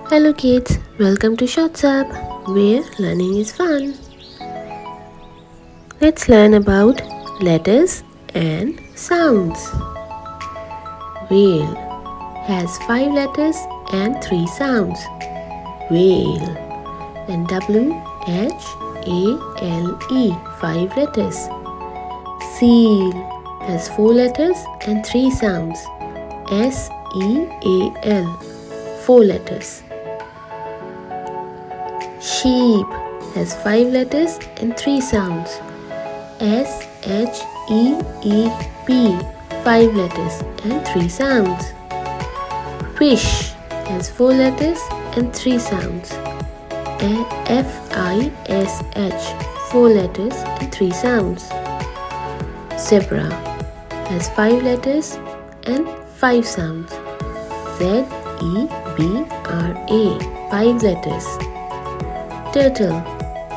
Hello kids, welcome to Shorts Up, where learning is fun. Let's learn about letters and sounds. Whale has 5 letters and 3 sounds. Whale and W-H-A-L-E 5 letters. Seal has 4 letters and 3 sounds. S-E-A-L 4 letters. Sheep has 5 letters and 3 sounds. S-H-E-E-P 5 letters and 3 sounds. Fish has 4 letters and 3 sounds. F-I-S-H 4 letters and 3 sounds. Zebra has 5 letters and 5 sounds. Z-E-B-R-A 5 letters. Turtle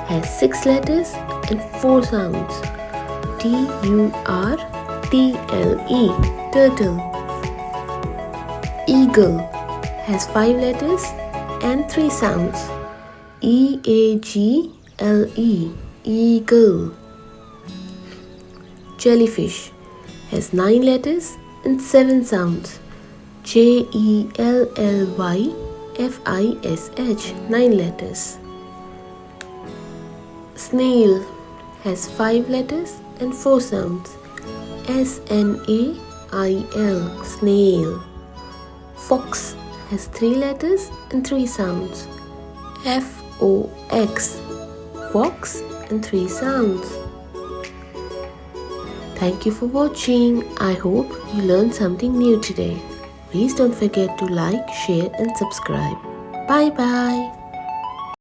has 6 letters and 4 sounds. T-U-R-T-L-E Turtle. Eagle has 5 letters and 3 sounds. E-A-G-L-E Eagle. Jellyfish has 9 letters and 7 sounds. J-E-L-L-Y-F-I-S-H 9 letters. Snail has 5 letters and 4 sounds. S-N-A-I-L Snail. Fox has 3 letters and 3 sounds. F-O-X Fox and 3 sounds. Thank you for watching. I hope you learned something new today. Please don't forget to like, share and subscribe. Bye bye.